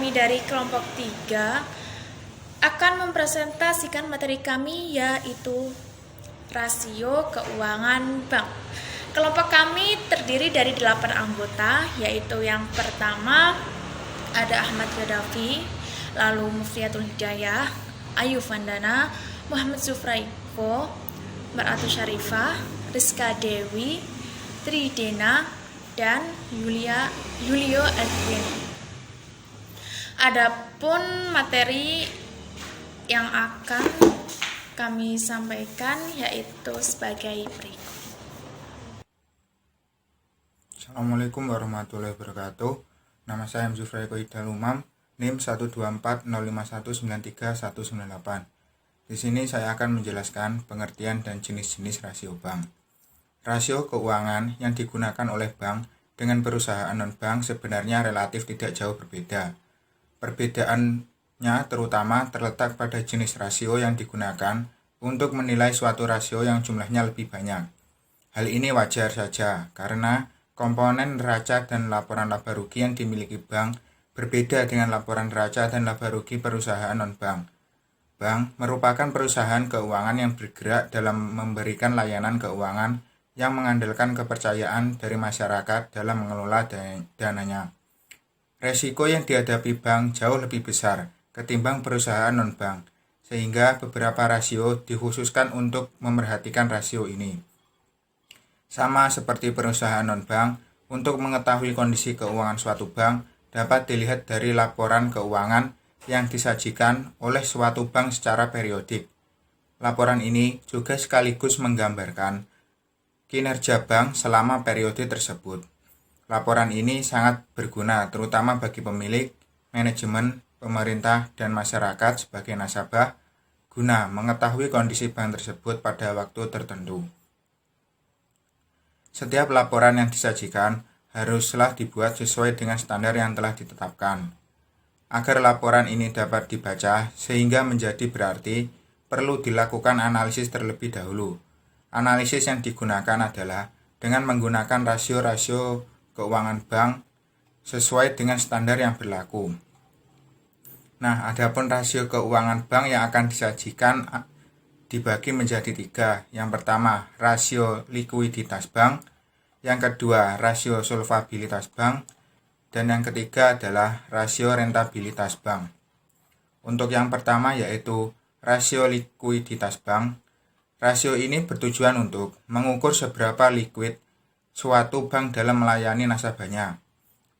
kami dari kelompok 3 akan mempresentasikan materi kami, yaitu rasio keuangan bank. Kelompok kami terdiri dari 8 anggota, yaitu yang pertama ada Ahmad Gaddafi, lalu Mufriyatul Hidayah, Ayu Vandana, Muhammad Zufraiko, Mar'atu Syarifah, Rizka Dewi, Tridena, dan Yulio Edwin. Adapun materi yang akan kami sampaikan yaitu sebagai berikut. Assalamualaikum warahmatullahi wabarakatuh. Nama saya Zufraiko Idal Umam, NIM 12405193198. Di sini saya akan menjelaskan pengertian dan jenis-jenis rasio bank. Rasio keuangan yang digunakan oleh bank dengan perusahaan non-bank sebenarnya relatif tidak jauh berbeda. Perbedaannya terutama terletak pada jenis rasio yang digunakan untuk menilai suatu rasio yang jumlahnya lebih banyak. Hal ini wajar saja karena komponen neraca dan laporan laba rugi yang dimiliki bank berbeda dengan laporan neraca dan laba rugi perusahaan non-bank. Bank merupakan perusahaan keuangan yang bergerak dalam memberikan layanan keuangan yang mengandalkan kepercayaan dari masyarakat dalam mengelola dananya. Resiko yang dihadapi bank jauh lebih besar ketimbang perusahaan non-bank, sehingga beberapa rasio dikhususkan untuk memerhatikan rasio ini. Sama seperti perusahaan non-bank, untuk mengetahui kondisi keuangan suatu bank dapat dilihat dari laporan keuangan yang disajikan oleh suatu bank secara periodik. Laporan ini juga sekaligus menggambarkan kinerja bank selama periode tersebut. Laporan ini sangat berguna terutama bagi pemilik, manajemen, pemerintah, dan masyarakat sebagai nasabah guna mengetahui kondisi bank tersebut pada waktu tertentu. Setiap laporan yang disajikan haruslah dibuat sesuai dengan standar yang telah ditetapkan. Agar laporan ini dapat dibaca sehingga menjadi berarti perlu dilakukan analisis terlebih dahulu. Analisis yang digunakan adalah dengan menggunakan rasio-rasio keuangan bank sesuai dengan standar yang berlaku. Nah, adapun rasio keuangan bank yang akan disajikan dibagi menjadi 3. Yang pertama, rasio likuiditas bank. Yang kedua, rasio solvabilitas bank. Dan yang ketiga adalah rasio rentabilitas bank. Untuk yang pertama yaitu rasio likuiditas bank. Rasio ini bertujuan untuk mengukur seberapa liquid suatu bank dalam melayani nasabahnya.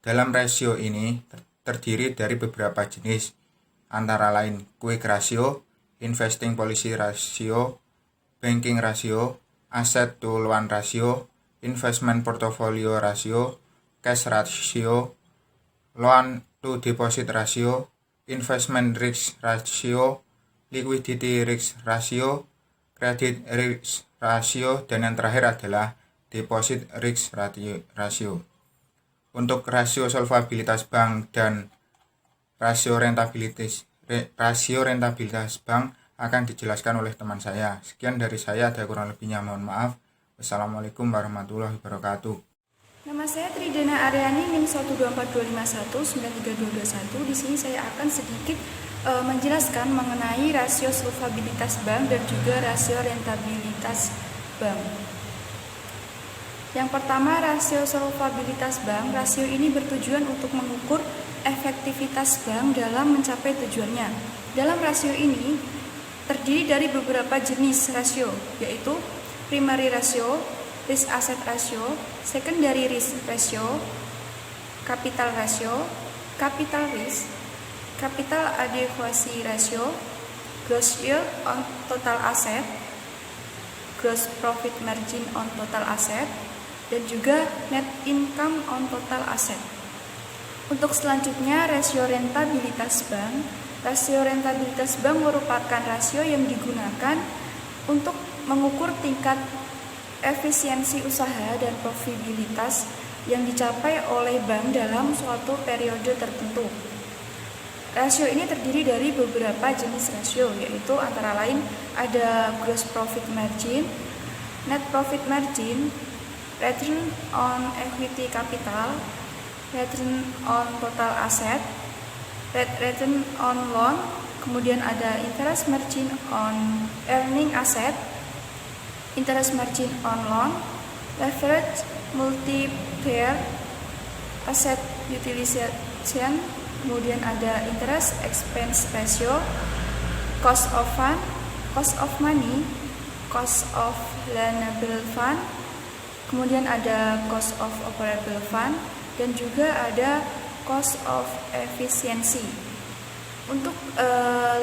Dalam rasio ini terdiri dari beberapa jenis, antara lain quick ratio, investing policy ratio, banking ratio, asset to loan ratio, investment portfolio ratio, cash ratio, loan to deposit ratio, investment risk ratio, liquidity risk ratio, credit risk ratio, dan yang terakhir adalah deposit risk ratio. Untuk rasio solvabilitas bank dan rasio rentabilitas bank akan dijelaskan oleh teman saya. Sekian dari saya, ada kurang lebihnya mohon maaf. Wassalamualaikum warahmatullahi wabarakatuh. Nama saya Tridena Aryani, NIM 12425193221. Di sini saya akan sedikit menjelaskan mengenai rasio solvabilitas bank dan juga rasio rentabilitas bank. Yang pertama, rasio solvabilitas bank. Rasio ini bertujuan untuk mengukur efektivitas bank dalam mencapai tujuannya. Dalam rasio ini terdiri dari beberapa jenis rasio, yaitu primary ratio, risk asset ratio, secondary risk ratio, capital ratio, capital risk, capital adequacy ratio, gross yield on total asset, gross profit margin on total asset, dan juga net income on total asset. Untuk selanjutnya, rasio rentabilitas bank. Rasio rentabilitas bank merupakan rasio yang digunakan untuk mengukur tingkat efisiensi usaha dan profitabilitas yang dicapai oleh bank dalam suatu periode tertentu. Rasio ini terdiri dari beberapa jenis rasio, yaitu antara lain ada gross profit margin, net profit margin, return on equity capital, return on total asset, rate return on loan, kemudian ada interest margin on earning asset, interest margin on loan, leverage multiplier, asset utilization, kemudian ada interest expense ratio, cost of fund, cost of money, cost of loanable fund, kemudian ada cost of operable fund, dan juga ada cost of efficiency. Untuk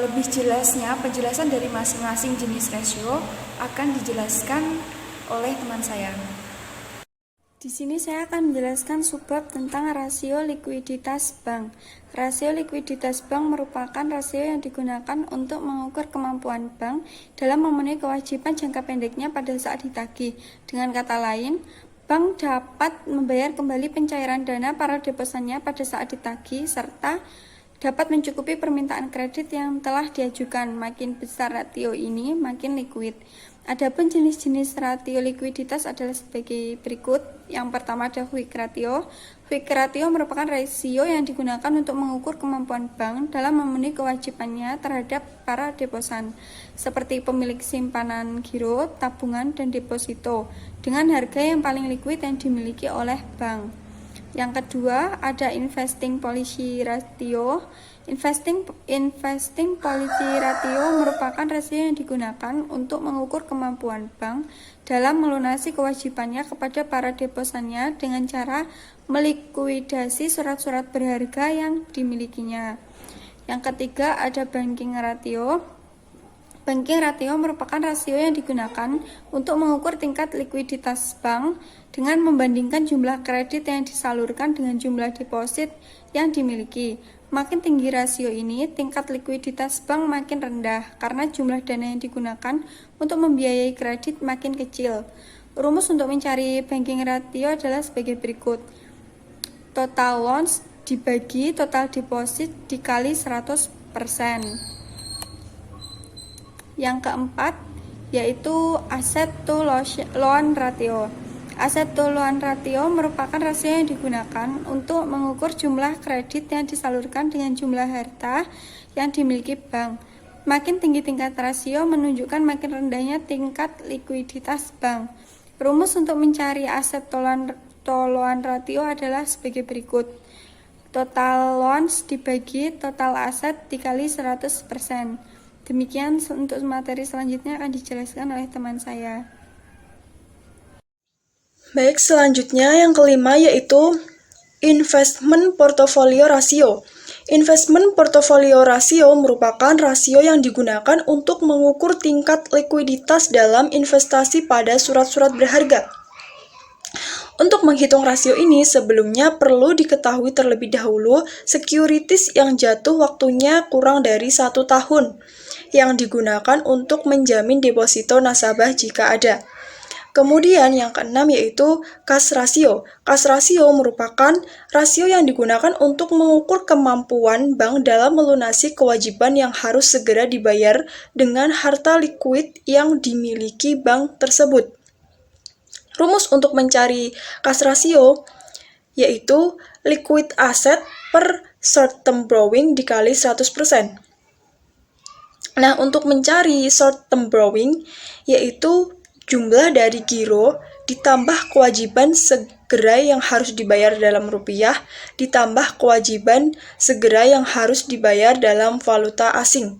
lebih jelasnya, penjelasan dari masing-masing jenis rasio akan dijelaskan oleh teman saya. Di sini saya akan menjelaskan subbab tentang rasio likuiditas bank. Rasio likuiditas bank merupakan rasio yang digunakan untuk mengukur kemampuan bank dalam memenuhi kewajiban jangka pendeknya pada saat ditagih. Dengan kata lain, bank dapat membayar kembali pencairan dana para deposannya pada saat ditagih serta dapat mencukupi permintaan kredit yang telah diajukan. Makin besar rasio ini, makin liquid. Adapun jenis-jenis rasio likuiditas adalah sebagai berikut. Yang pertama ada quick ratio. Quick ratio merupakan rasio yang digunakan untuk mengukur kemampuan bank dalam memenuhi kewajibannya terhadap para deposan, seperti pemilik simpanan giro, tabungan, dan deposito, dengan harga yang paling liquid yang dimiliki oleh bank. Yang kedua ada investing policy ratio. Investing policy ratio merupakan rasio yang digunakan untuk mengukur kemampuan bank dalam melunasi kewajibannya kepada para deposannya dengan cara melikuidasi surat-surat berharga yang dimilikinya. Yang ketiga ada banking ratio. Banking ratio merupakan rasio yang digunakan untuk mengukur tingkat likuiditas bank dengan membandingkan jumlah kredit yang disalurkan dengan jumlah deposit yang dimiliki. Makin tinggi rasio ini, tingkat likuiditas bank makin rendah karena jumlah dana yang digunakan untuk membiayai kredit makin kecil. Rumus untuk mencari banking ratio adalah sebagai berikut. Total loans dibagi total deposit dikali 100%. Yang keempat yaitu asset to loan ratio. Asset to loan ratio merupakan rasio yang digunakan untuk mengukur jumlah kredit yang disalurkan dengan jumlah harta yang dimiliki bank. Makin tinggi tingkat rasio menunjukkan makin rendahnya tingkat likuiditas bank. Rumus untuk mencari asset to loan ratio adalah sebagai berikut. Total loans dibagi total aset dikali 100%. Demikian untuk materi selanjutnya akan dijelaskan oleh teman saya. Baik, selanjutnya yang kelima yaitu investment portfolio ratio. Investment portfolio ratio merupakan rasio yang digunakan untuk mengukur tingkat likuiditas dalam investasi pada surat-surat berharga. Untuk menghitung rasio ini, sebelumnya perlu diketahui terlebih dahulu securities yang jatuh waktunya kurang dari 1 tahun, yang digunakan untuk menjamin deposito nasabah jika ada. Kemudian yang keenam yaitu cash ratio. Cash ratio merupakan rasio yang digunakan untuk mengukur kemampuan bank dalam melunasi kewajiban yang harus segera dibayar dengan harta likuid yang dimiliki bank tersebut. Rumus untuk mencari cash ratio yaitu liquid asset per short term borrowing dikali 100%. Nah, untuk mencari short term borrowing yaitu jumlah dari giro ditambah kewajiban segera yang harus dibayar dalam rupiah ditambah kewajiban segera yang harus dibayar dalam valuta asing.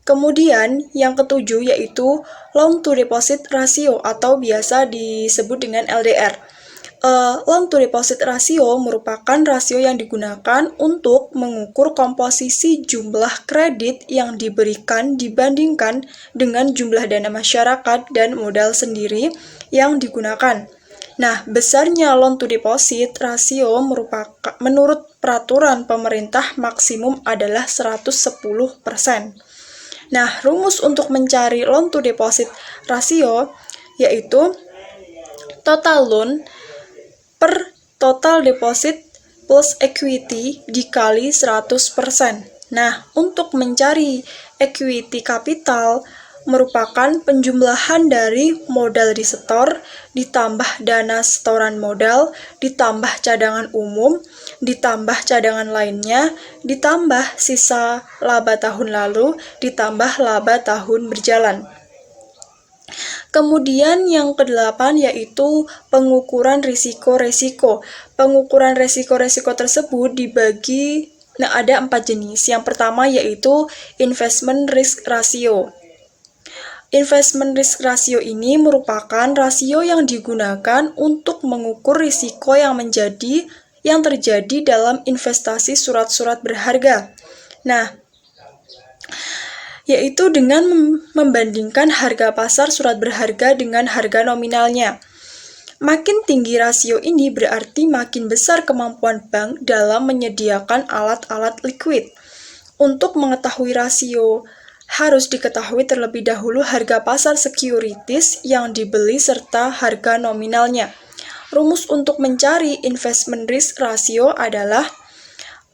Kemudian yang ketujuh yaitu loan to deposit ratio atau biasa disebut dengan LDR. Loan to deposit ratio merupakan rasio yang digunakan untuk mengukur komposisi jumlah kredit yang diberikan dibandingkan dengan jumlah dana masyarakat dan modal sendiri yang digunakan. Nah, besarnya loan to deposit ratio merupakan menurut peraturan pemerintah maksimum adalah 110%. Nah, rumus untuk mencari loan to deposit ratio yaitu total loan per total deposit plus equity dikali 100%. Nah, untuk mencari equity capital merupakan penjumlahan dari modal disetor, ditambah dana setoran modal, ditambah cadangan umum, ditambah cadangan lainnya, ditambah sisa laba tahun lalu, ditambah laba tahun berjalan. Kemudian yang kedelapan yaitu pengukuran risiko-resiko. Pengukuran risiko-resiko tersebut dibagi, ada 4 jenis. Yang pertama yaitu investment risk ratio. Investment risk ratio ini merupakan rasio yang digunakan untuk mengukur risiko yang terjadi dalam investasi surat-surat berharga. Nah, yaitu dengan membandingkan harga pasar surat berharga dengan harga nominalnya. Makin tinggi rasio ini berarti makin besar kemampuan bank dalam menyediakan alat-alat likuid. Untuk mengetahui rasio, harus diketahui terlebih dahulu harga pasar securities yang dibeli serta harga nominalnya. Rumus untuk mencari investment risk ratio adalah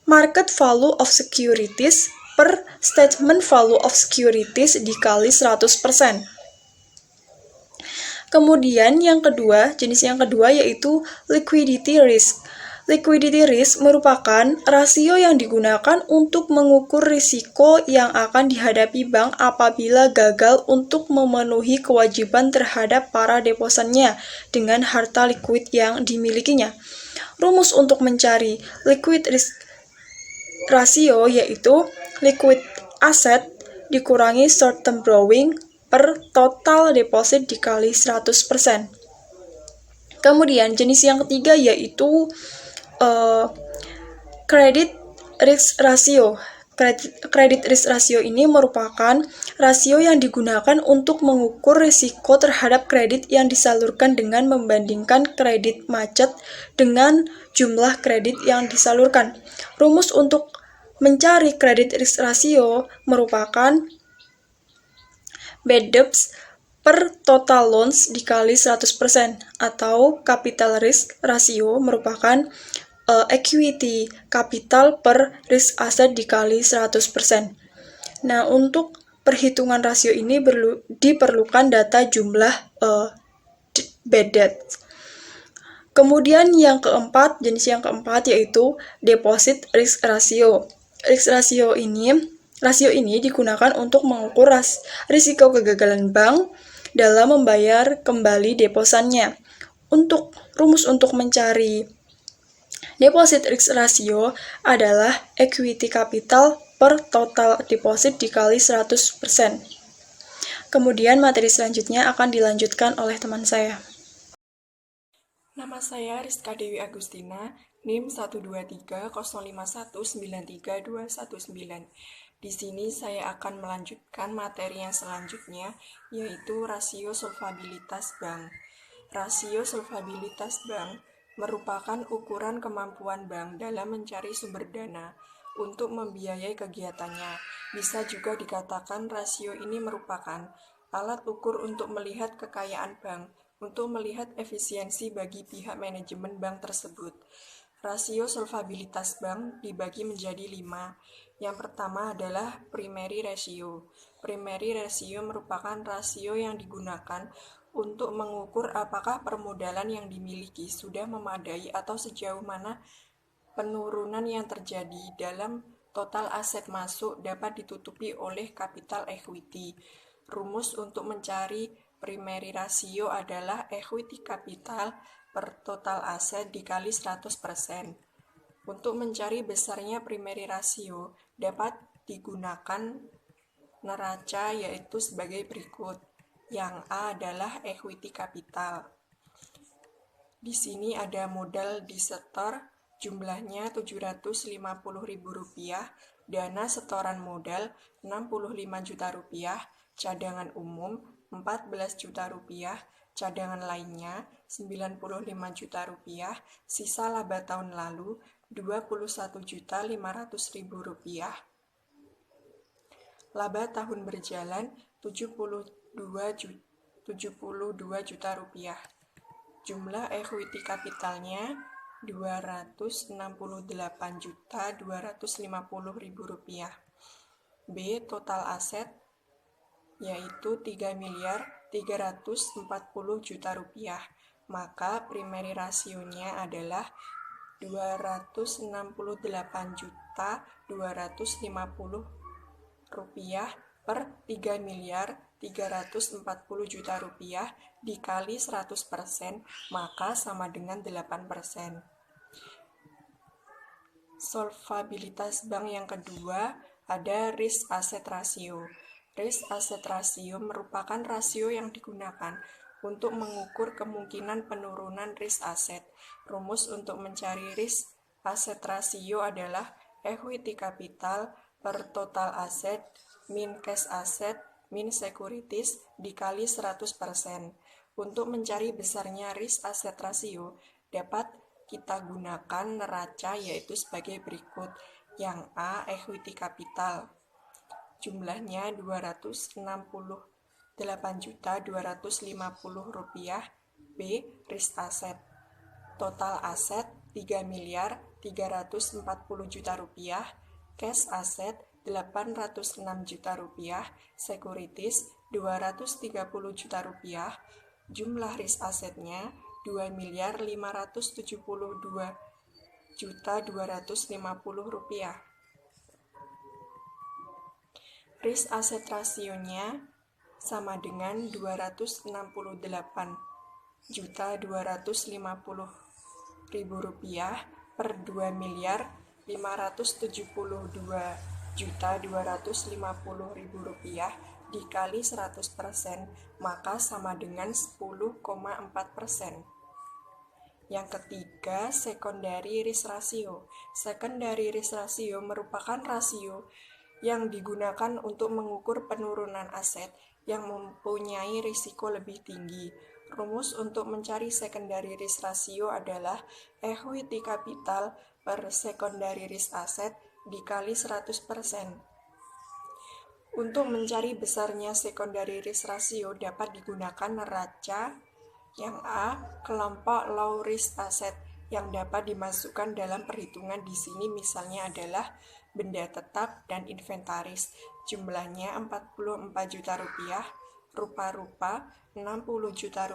market value of securities per statement value of securities dikali 100%. Kemudian jenis yang kedua yaitu liquidity risk. Liquidity risk merupakan rasio yang digunakan untuk mengukur risiko yang akan dihadapi bank apabila gagal untuk memenuhi kewajiban terhadap para deposannya dengan harta likuid yang dimilikinya. Rumus untuk mencari liquid risk rasio yaitu liquid asset dikurangi short term borrowing per total deposit dikali 100%. Kemudian jenis yang ketiga yaitu credit risk ratio. Credit risk ratio ini merupakan rasio yang digunakan untuk mengukur risiko terhadap kredit yang disalurkan dengan membandingkan kredit macet dengan jumlah kredit yang disalurkan. Rumus untuk mencari credit risk ratio merupakan bad debts per total loans dikali 100% atau capital risk ratio merupakan equity capital per risk asset dikali 100%. Nah, untuk perhitungan rasio ini diperlukan data jumlah bad debt. Kemudian jenis yang keempat yaitu deposit risk ratio. Rasio ini digunakan untuk mengukur risiko kegagalan bank dalam membayar kembali deposannya. Rumus untuk mencari deposit risk ratio adalah equity capital per total deposit dikali 100%. Kemudian materi selanjutnya akan dilanjutkan oleh teman saya. Nama saya Rizka Dewi Agustina, NIM 12305193219. Di sini saya akan melanjutkan materi yang selanjutnya, yaitu rasio solvabilitas bank. Rasio solvabilitas bank merupakan ukuran kemampuan bank dalam mencari sumber dana untuk membiayai kegiatannya. Bisa juga dikatakan rasio ini merupakan alat ukur untuk melihat kekayaan bank, untuk melihat efisiensi bagi pihak manajemen bank tersebut. Rasio solvabilitas bank dibagi menjadi 5. Yang pertama adalah primary ratio. Primary ratio merupakan rasio yang digunakan untuk mengukur apakah permodalan yang dimiliki sudah memadai atau sejauh mana penurunan yang terjadi dalam total aset masuk dapat ditutupi oleh capital equity. Rumus untuk mencari primary ratio adalah equity capital per total aset dikali 100%. Untuk mencari besarnya primary ratio dapat digunakan neraca yaitu sebagai berikut. Yang A adalah equity capital. Di sini ada modal disetor jumlahnya Rp750.000, dana setoran modal Rp65 juta, cadangan umum Rp14 juta, cadangan lainnya Rp95 juta, sisa laba tahun lalu Rp21.500.000. Laba tahun berjalan Rp72 juta. Jumlah equity kapitalnya Rp268.250.000. B. Total aset yaitu Rp3.340 juta. Maka primary rasionya adalah Rp268.250.000 per Rp3.340.000.000 dikali 100%, maka sama dengan 8%. Solvabilitas bank yang kedua ada risk asset ratio. Risk asset ratio merupakan rasio yang digunakan untuk mengukur kemungkinan penurunan risk aset. Rumus untuk mencari risk asset ratio adalah equity capital per total asset min cash asset min securities dikali 100%. Untuk mencari besarnya risk asset ratio dapat kita gunakan neraca yaitu sebagai berikut. Yang A, equity capital, jumlahnya Rp268.250.000. B, risk asset, total aset Rp3.340.000.000, cash asset Rp806.000.000, securities Rp230.000.000, jumlah risk asetnya Rp2.572.250.000. Risk asset rasionya sama dengan Rp268.250.000 per Rp2.572.250.000 dikali 100%, maka sama dengan 10,4%. Yang ketiga, secondary risk ratio. Secondary risk ratio merupakan rasio yang digunakan untuk mengukur penurunan aset yang mempunyai risiko lebih tinggi. Rumus untuk mencari secondary risk ratio adalah equity capital per secondary risk asset dikali 100%. Untuk mencari besarnya secondary risk ratio dapat digunakan neraca. Yang A, kelompok low risk asset yang dapat dimasukkan dalam perhitungan di sini misalnya adalah benda tetap dan inventaris. Jumlahnya Rp44 juta, rupa-rupa Rp60 juta,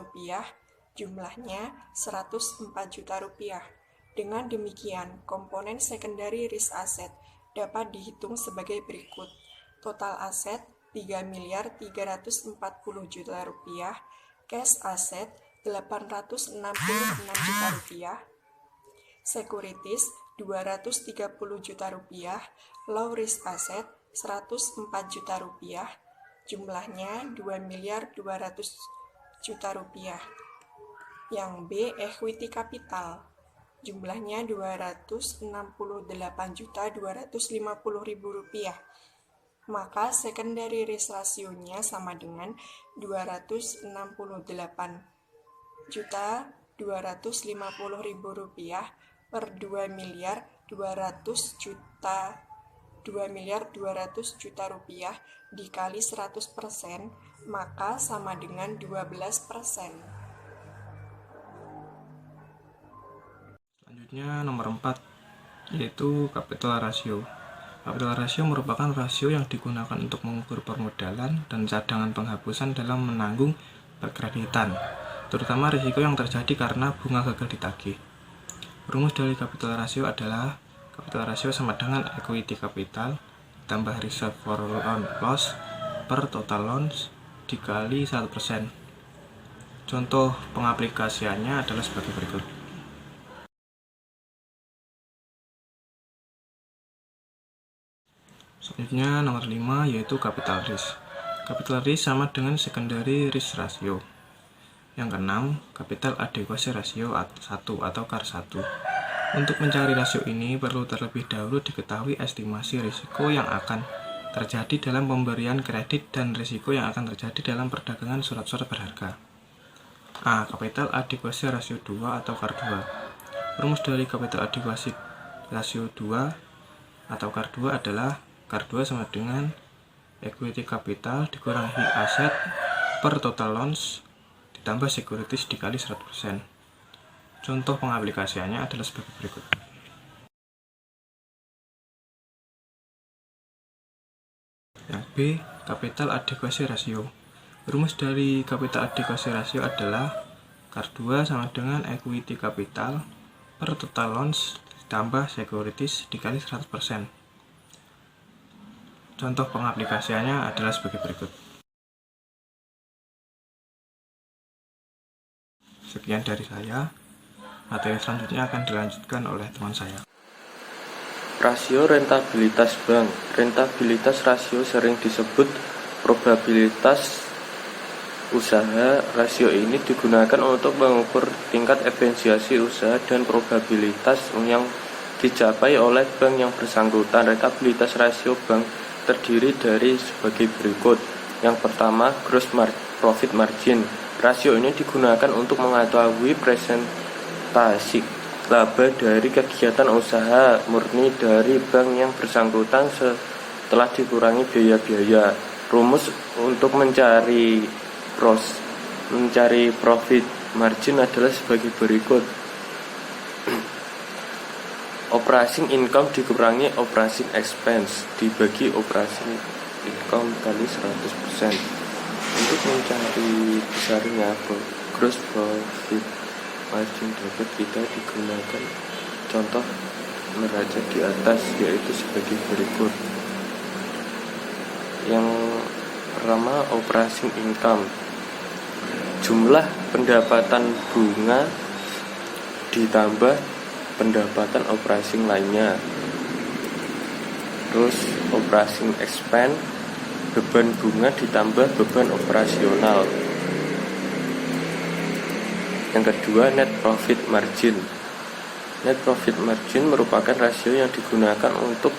jumlahnya Rp104 juta. Dengan demikian, komponen secondary risk asset dapat dihitung sebagai berikut. Total aset Rp3.340.000.000, cash asset Rp866 juta, securities Rp230 juta, low risk asset Rp104 juta, jumlahnya Rp2.200.000.000. Yang B, equity capital, jumlahnya Rp268.250.000. Maka secondary risk rasionya sama dengan Rp268.250.000 per Rp2.200.000.000 dikali 100%, maka sama dengan 12%. Selanjutnya nomor 4, yaitu capital ratio. Capital ratio merupakan rasio yang digunakan untuk mengukur permodalan dan cadangan penghapusan dalam menanggung perkreditan, terutama risiko yang terjadi karena bunga gagal ditagih. Rumus dari capital ratio adalah capital ratio sama dengan equity capital tambah reserve for loan loss per total loans dikali 1%. Contoh pengaplikasiannya adalah sebagai berikut. Selanjutnya nomor 5, yaitu capital risk. Capital risk sama dengan secondary risk ratio. Yang keenam, capital adequacy ratio 1 atau CAR 1. Untuk mencari rasio ini perlu terlebih dahulu diketahui estimasi risiko yang akan terjadi dalam pemberian kredit dan risiko yang akan terjadi dalam perdagangan surat-surat berharga. A. Capital adequacy ratio 2 atau CAR 2. Rumus dari capital adequacy ratio 2 atau CAR 2 adalah CAR 2 sama dengan equity capital dikurangi aset per total loans ditambah securities dikali 100%. Contoh pengaplikasiannya adalah sebagai berikut. Yang B, capital adequacy ratio. Rumus dari capital adequacy ratio adalah CAR 2 sama dengan equity capital per total loans ditambah securities dikali 100%. Contoh pengaplikasiannya adalah sebagai berikut. Sekian dari saya. Materi selanjutnya akan dilanjutkan oleh teman saya. Rasio rentabilitas bank. Rentabilitas rasio sering disebut probabilitas usaha. Rasio ini digunakan untuk mengukur tingkat efisiensi usaha dan probabilitas yang dicapai oleh bank yang bersangkutan. Rentabilitas rasio bank terdiri dari sebagai berikut. Yang pertama, gross profit margin. Rasio ini digunakan untuk mengetahui presentasi laba dari kegiatan usaha murni dari bank yang bersangkutan setelah dikurangi biaya-biaya. Rumus untuk mencari profit margin adalah sebagai berikut. Operating income dikurangi operating expense dibagi operating income kali 100%. Untuk mencari besarnya gross profit margin dapat kita digunakan contoh neraca di atas, yaitu sebagai berikut. Yang pertama, operating income, jumlah pendapatan bunga ditambah pendapatan operating lainnya. Terus operating expense, beban bunga ditambah beban operasional. Yang kedua, net profit margin. Net profit margin merupakan rasio yang digunakan untuk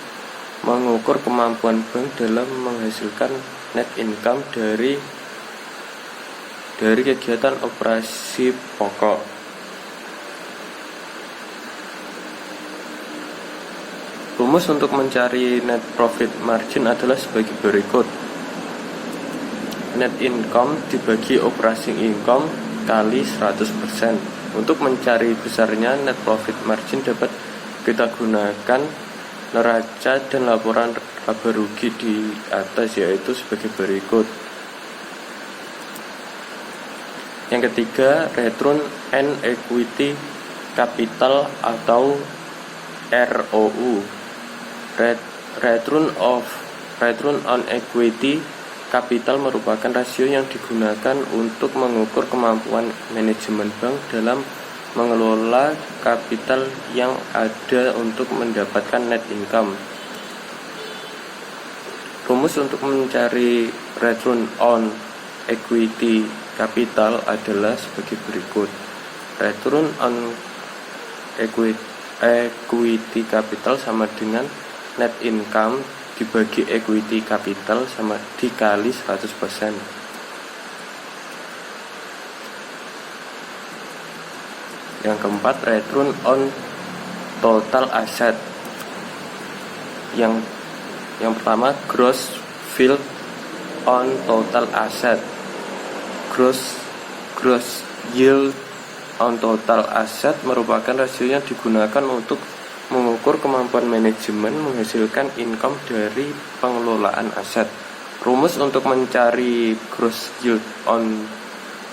mengukur kemampuan bank dalam menghasilkan net income dari kegiatan operasi pokok. Rumus untuk mencari net profit margin adalah sebagai berikut. Net income dibagi operating income kali 100%. Untuk mencari besarnya net profit margin dapat kita gunakan neraca dan laporan laba rugi di atas, yaitu sebagai berikut. Yang ketiga, return on equity capital atau ROU. Return on equity capital merupakan rasio yang digunakan untuk mengukur kemampuan manajemen bank dalam mengelola kapital yang ada untuk mendapatkan net income. Rumus untuk mencari return on equity capital adalah sebagai berikut. Return on equity capital sama dengan net income dibagi equity capital sama dikali 100%. Yang keempat, return on total asset. Yang pertama, gross yield on total asset. Gross yield on total asset merupakan rasio yang digunakan untuk mengukur kemampuan manajemen menghasilkan income dari pengelolaan aset. Rumus untuk mencari gross yield on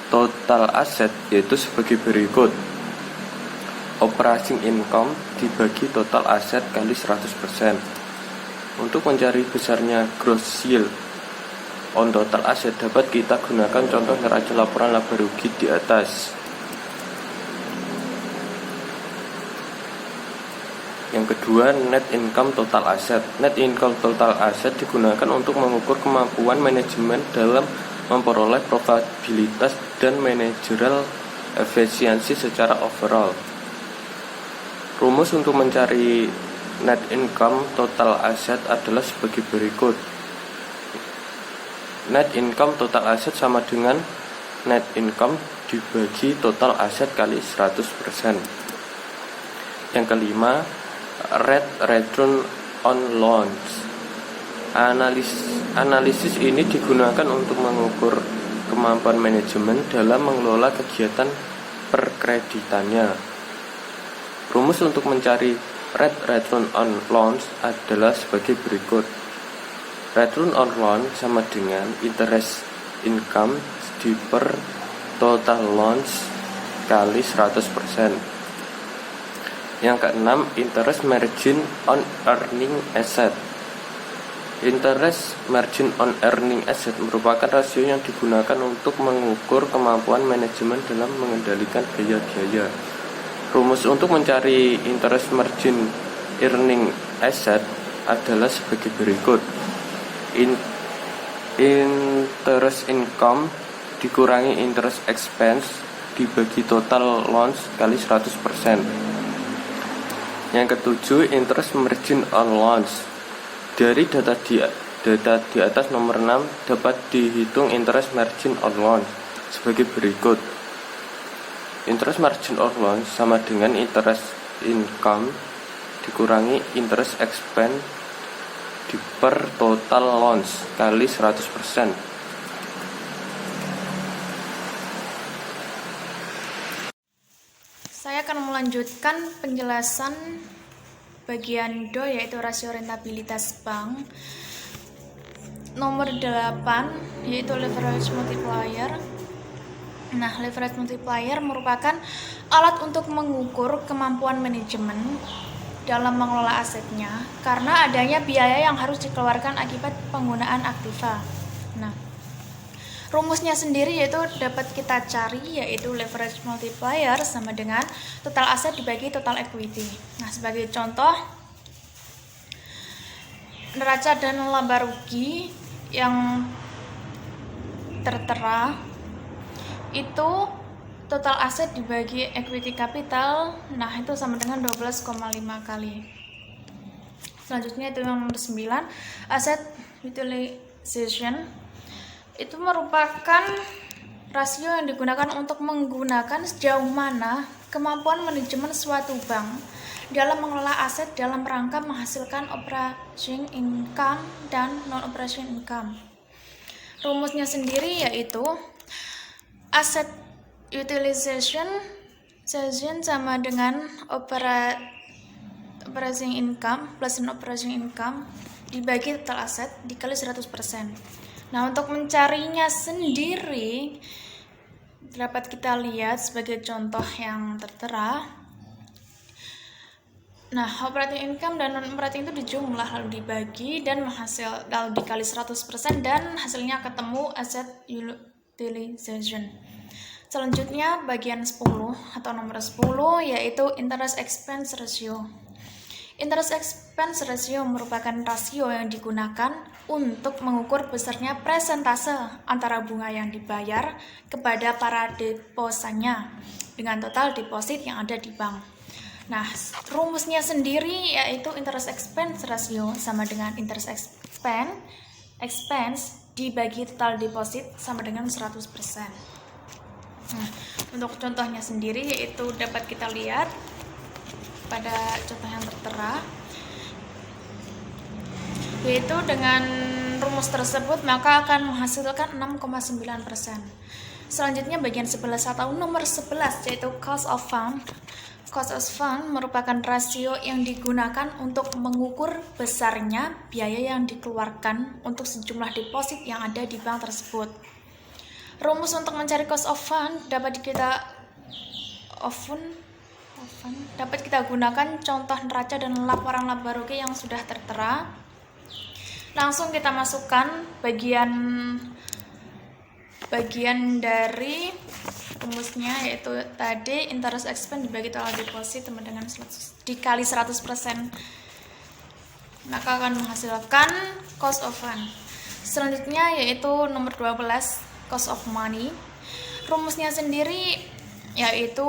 total asset yaitu sebagai berikut. Operating income dibagi total aset kali 100%. Untuk mencari besarnya gross yield on total asset dapat kita gunakan contoh neraca laporan laba rugi di atas. Yang kedua, net income total asset. Net income total asset digunakan untuk mengukur kemampuan manajemen dalam memperoleh profitabilitas dan manajerial efisiensi secara overall. Rumus untuk mencari net income total asset adalah sebagai berikut. Net income total asset sama dengan net income dibagi total asset kali 100%. Yang kelima, return on loans. Analisis ini digunakan untuk mengukur kemampuan manajemen dalam mengelola kegiatan perkreditannya. Rumus untuk mencari return on loans adalah sebagai berikut. Return on loan sama dengan interest income per total loans kali 100%. Yang keenam, interest margin on earning asset. Interest margin on earning asset merupakan rasio yang digunakan untuk mengukur kemampuan manajemen dalam mengendalikan biaya-biaya. Rumus untuk mencari interest margin earning asset adalah sebagai berikut. Interest income dikurangi interest expense dibagi total loans kali 100%. Yang ketujuh, interest margin on loans. Dari data di atas nomor 6 dapat dihitung interest margin on loans sebagai berikut. Interest margin on loans sama dengan interest income dikurangi interest expense per total loans kali 100%. Saya akan melanjutkan penjelasan bagian do, yaitu rasio rentabilitas bank. Nomor 8 yaitu leverage multiplier. Nah, leverage multiplier merupakan alat untuk mengukur kemampuan manajemen dalam mengelola asetnya karena adanya biaya yang harus dikeluarkan akibat penggunaan aktiva. Nah, rumusnya sendiri yaitu dapat kita cari, yaitu leverage multiplier sama dengan total aset dibagi total equity. Nah, sebagai contoh, neraca dan laba rugi yang tertera itu total aset dibagi equity capital, nah itu sama dengan 12,5 kali. Selanjutnya itu yang nomor 9, asset utilization. Itu merupakan rasio yang digunakan untuk menggunakan sejauh mana kemampuan manajemen suatu bank dalam mengelola aset dalam rangka menghasilkan operating income dan non-operating income. Rumusnya sendiri yaitu asset utilization sama dengan operating income plus non-operating income dibagi total aset dikali 100%. Nah, untuk mencarinya sendiri dapat kita lihat sebagai contoh yang tertera. Nah, operating income dan non-operating itu dijumlah lalu dibagi dan lalu dikali 100% dan hasilnya ketemu asset utilization. Selanjutnya bagian 10 atau nomor 10 yaitu interest expense ratio. Interest expense ratio merupakan rasio yang digunakan untuk mengukur besarnya presentase antara bunga yang dibayar kepada para deposannya dengan total deposit yang ada di bank. Nah, rumusnya sendiri yaitu interest expense ratio sama dengan interest expense dibagi total deposit sama dengan 100%. Nah, untuk contohnya sendiri yaitu dapat kita lihat pada contoh yang tertera, yaitu dengan rumus tersebut maka akan menghasilkan 6,9%. Selanjutnya bagian 11 atau nomor 11 yaitu cost of fund. Cost of fund merupakan rasio yang digunakan untuk mengukur besarnya biaya yang dikeluarkan untuk sejumlah deposit yang ada di bank tersebut. Rumus untuk mencari cost of fund dapat kita gunakan contoh neraca dan laporan laba rugi yang sudah tertera. Langsung kita masukkan bagian dari rumusnya yaitu tadi interest expense dibagi total deposit sama dengan 100, dikali 100%, maka akan menghasilkan cost of fund. Selanjutnya yaitu nomor 12, cost of money. Rumusnya sendiri yaitu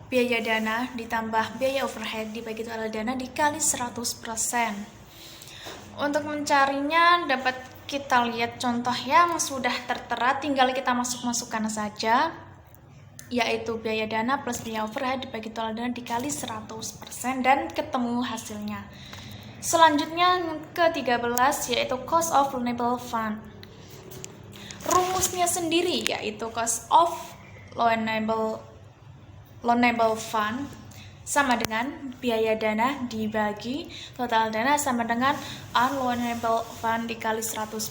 biaya dana ditambah biaya overhead dibagi total dana dikali 100%. Untuk mencarinya dapat kita lihat contoh yang sudah tertera, tinggal kita masukkan saja, yaitu biaya dana plus biaya overhead dibagi total dana dikali 100% dan ketemu hasilnya. Selanjutnya ke-13 yaitu cost of loanable fund. Rumusnya sendiri yaitu cost of loanable fund sama dengan biaya dana dibagi total dana sama dengan unloanable fund dikali 100%.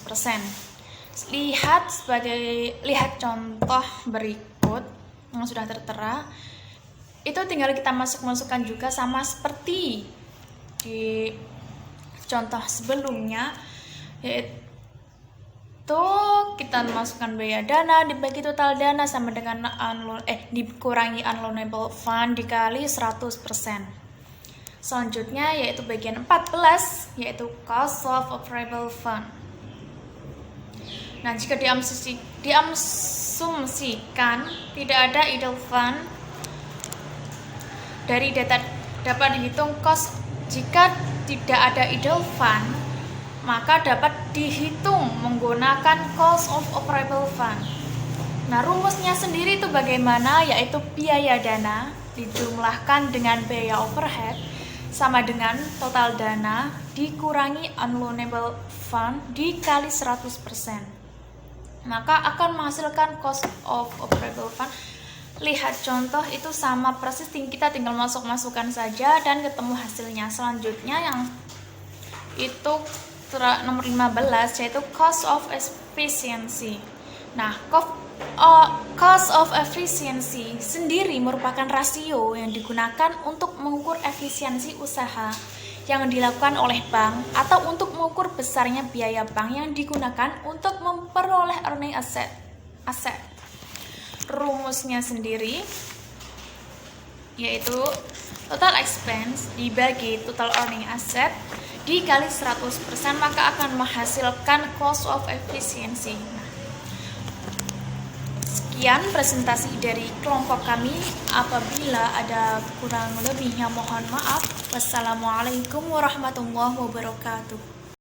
Lihat contoh berikut yang sudah tertera. itu tinggal kita masukkan juga sama seperti di contoh sebelumnya, yaitu kita masukkan biaya dana dibagi total dana sama dengan dikurangi unloanable fund dikali 100%. Selanjutnya yaitu bagian 14, yaitu cost of operable fund. Nah, jika diasumsikan tidak ada idle fund, dari data dapat dihitung cost. Jika tidak ada idle fund, maka dapat dihitung menggunakan cost of operable fund. Nah, rumusnya sendiri itu bagaimana? Yaitu biaya dana dijumlahkan dengan biaya overhead sama dengan total dana dikurangi unloanable fund dikali 100%. Maka akan menghasilkan cost of operable fund. Lihat contoh itu sama persis, kita tinggal masukkan saja dan ketemu hasilnya. Selanjutnya yang itu nomor 15, yaitu cost of efficiency. Nah, cost of efficiency sendiri merupakan rasio yang digunakan untuk mengukur efisiensi usaha yang dilakukan oleh bank atau untuk mengukur besarnya biaya bank yang digunakan untuk memperoleh earning asset. Rumusnya sendiri yaitu total expense dibagi total earning asset dikali 100%, maka akan menghasilkan cost of efficiency. Sekian presentasi dari kelompok kami. Apabila ada kurang lebihnya mohon maaf. Wassalamualaikum warahmatullahi wabarakatuh.